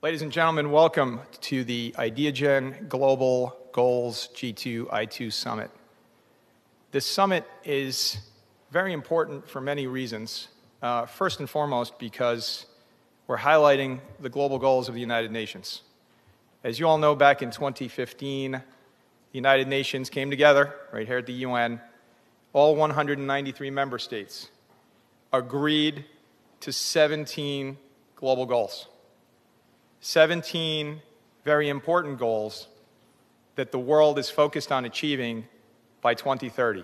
Ladies and gentlemen, welcome to the IdeaGen Global Goals G2I2 Summit. This summit is very important for many reasons. First and foremost, because we're highlighting the global goals of the United Nations. As you all know, back in 2015, the United Nations came together right here at the UN. All 193 member states agreed to 17 global goals. 17 very important goals that the world is focused on achieving by 2030.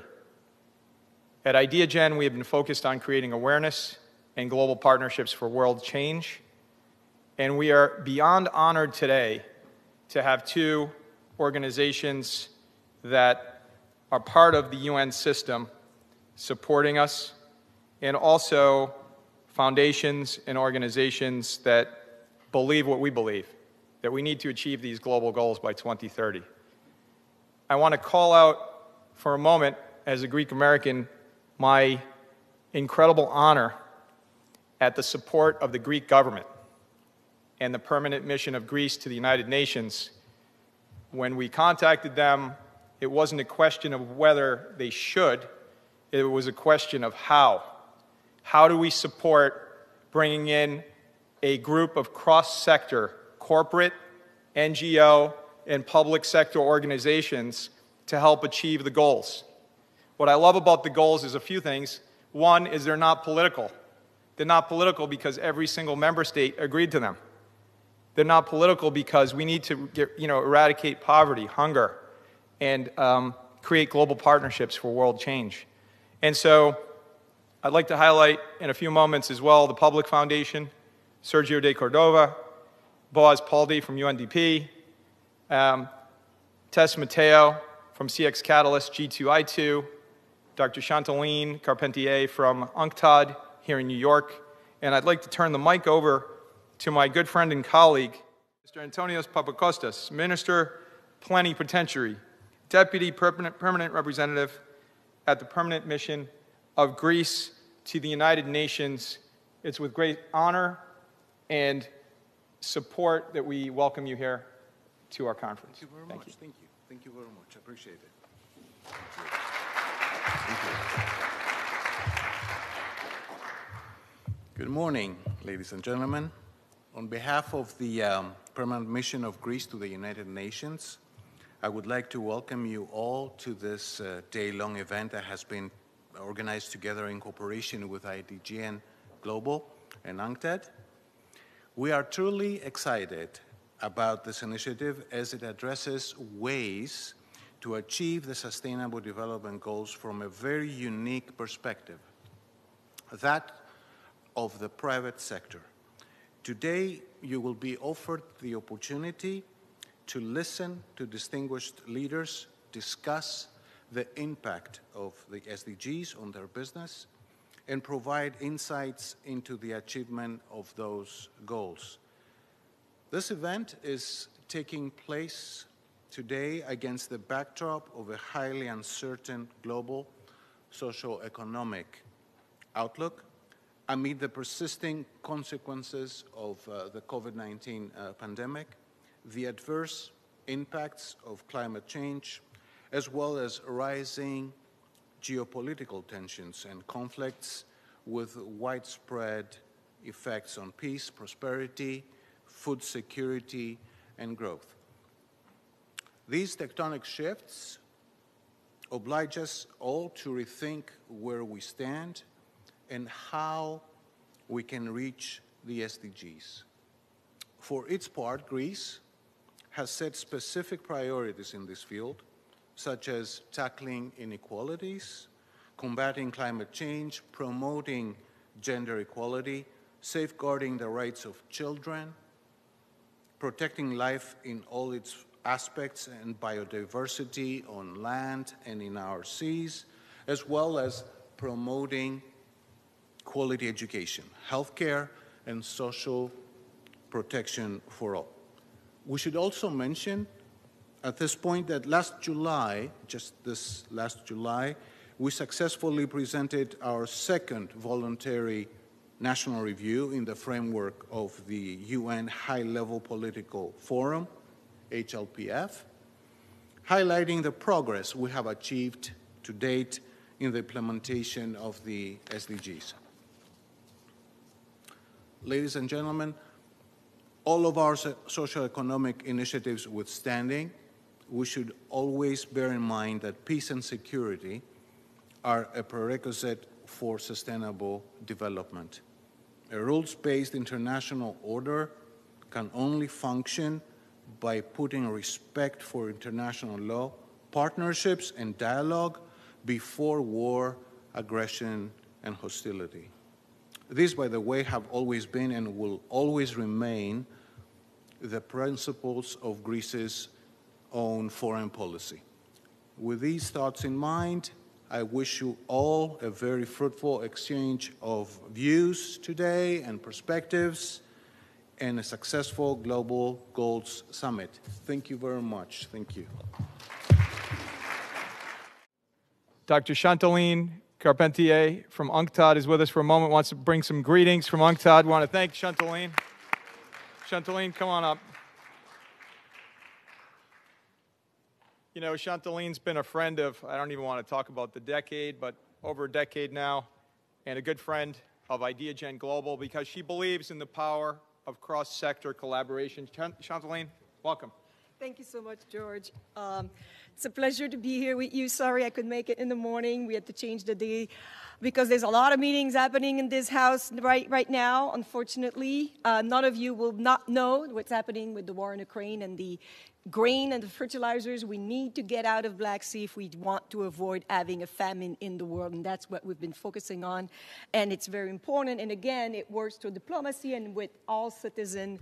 At IdeaGen, we have been focused on creating awareness and global partnerships for world change, and we are beyond honored today to have two organizations that are part of the UN system supporting us, and also foundations and organizations that believe what we believe, that we need to achieve these global goals by 2030. I want to call out for a moment, as a Greek American, my incredible honor at the support of the Greek government and the permanent mission of Greece to the United Nations. When we contacted them, it wasn't a question of whether they should, it was a question of how. How do we support bringing in a group of cross-sector, corporate, NGO, and public sector organizations to help achieve the goals? What I love about the goals is a few things. One is they're not political. They're not political because every single member state agreed to them. They're not political because we need to eradicate poverty, hunger, and create global partnerships for world change. And so I'd like to highlight in a few moments as well the Public Foundation, Sergio de Cordova, Boaz Paldi from UNDP, Tess Mateo from CX Catalyst G2I2, Dr. Chantaline Carpentier from UNCTAD here in New York. And I'd like to turn the mic over to my good friend and colleague, Mr. Antonios Papakostas, Minister Plenipotentiary, Deputy Permanent Representative at the Permanent Mission of Greece to the United Nations. It's with great honor and support that we welcome you here to our conference. Thank you very much. Thank you. Thank you very much. I appreciate it. Thank you. Good morning, ladies and gentlemen. On behalf of the Permanent Mission of Greece to the United Nations, I would like to welcome you all to this day-long event that has been organized together in cooperation with IdeaGen Global and UNCTAD. We are truly excited about this initiative as it addresses ways to achieve the Sustainable Development Goals from a very unique perspective, that of the private sector. Today, you will be offered the opportunity to listen to distinguished leaders discuss the impact of the SDGs on their business and provide insights into the achievement of those goals. This event is taking place today against the backdrop of a highly uncertain global socio-economic outlook amid the persisting consequences of the COVID-19 pandemic, the adverse impacts of climate change, as well as rising geopolitical tensions and conflicts with widespread effects on peace, prosperity, food security, and growth. These tectonic shifts oblige us all to rethink where we stand and how we can reach the SDGs. For its part, Greece has set specific priorities in this field, such as tackling inequalities, combating climate change, promoting gender equality, safeguarding the rights of children, protecting life in all its aspects and biodiversity on land and in our seas, as well as promoting quality education, healthcare, and social protection for all. We should also mention at this point that last July, just this last July, we successfully presented our second voluntary national review in the framework of the UN High-Level Political Forum, HLPF, highlighting the progress we have achieved to date in the implementation of the SDGs. Ladies and gentlemen, all of our socioeconomic initiatives withstanding, we should always bear in mind that peace and security are a prerequisite for sustainable development. A rules-based international order can only function by putting respect for international law, partnerships, and dialogue before war, aggression, and hostility. These, by the way, have always been and will always remain the principles of Greece's own foreign policy. With these thoughts in mind, I wish you all a very fruitful exchange of views today and perspectives and a successful Global Goals Summit. Thank you very much. Thank you. Dr. Chantaline Carpentier from UNCTAD is with us for a moment, wants to bring some greetings from UNCTAD. We want to thank Chantaline. Chantaline, come on up. You know, Chantaline's been a friend of, I don't even want to talk about the decade, but over a decade now, and a good friend of IdeaGen Global because she believes in the power of cross-sector collaboration. Chantaline, welcome. Thank you so much, George. It's a pleasure to be here with you. Sorry I couldn't make it in the morning. We had to change the day because there's a lot of meetings happening in this house right now, unfortunately. None of you will not know what's happening with the war in Ukraine and the grain and the fertilizers. We need to get out of Black Sea if we want to avoid having a famine in the world, and that's what we've been focusing on. And it's very important, and again, it works through diplomacy and with all citizens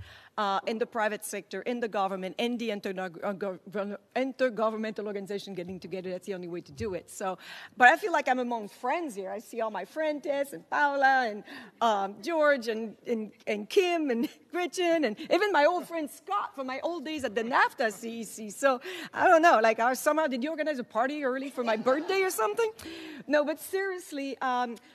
in the private sector, in the government, and the intergovernmental organization getting together. That's the only way to do it. So, but I feel like I'm among friends here. I see all my friends, Tess and Paula and George and Kim and Gretchen and even my old friend Scott from my old days at the NAFTA CEC. So I don't know, like somehow did you organize a party early for my birthday or something? No, but seriously,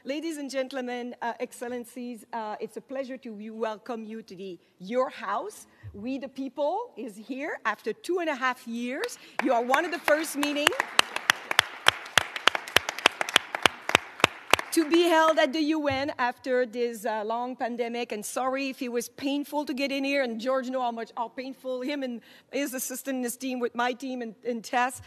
ladies and gentlemen, excellencies, it's a pleasure to welcome you to your house. We the People is here after 2.5 years. You are one of the first meetings to be held at the UN after this long pandemic. And sorry if it was painful to get in here. And George knows how painful him and his assistant and his team with my team and Tess.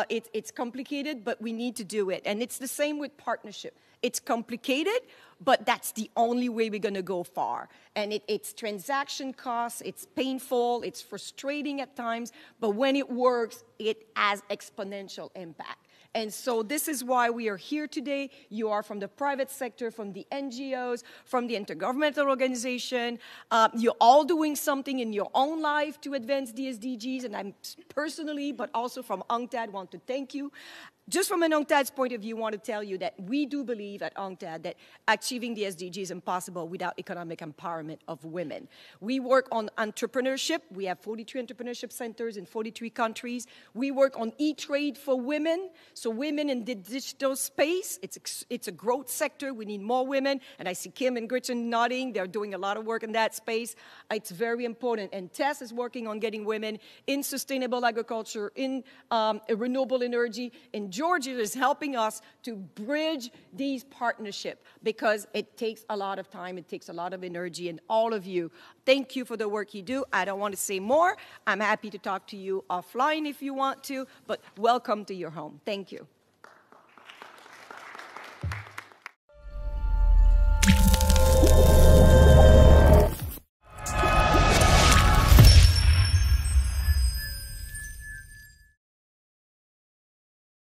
It's complicated, but we need to do it. And it's the same with partnership. It's complicated, but that's the only way we're going to go far. And it's transaction costs, it's painful, it's frustrating at times, but when it works, it has exponential impact. And so this is why we are here today. You are from the private sector, from the NGOs, from the intergovernmental organization. You're all doing something in your own life to advance the SDGs, and I'm personally, but also from UNCTAD, want to thank you. Just from an UNCTAD's point of view, I want to tell you that we do believe at UNCTAD that achieving the SDGs is impossible without economic empowerment of women. We work on entrepreneurship. We have 43 entrepreneurship centers in 43 countries. We work on e-trade for women. So women in the digital space, it's a growth sector. We need more women. And I see Kim and Gretchen nodding. They're doing a lot of work in that space. It's very important. And Tess is working on getting women in sustainable agriculture, in renewable energy, in Georgia is helping us to bridge these partnerships because it takes a lot of time, it takes a lot of energy, and all of you, thank you for the work you do. I don't want to say more. I'm happy to talk to you offline if you want to, but welcome to your home. Thank you.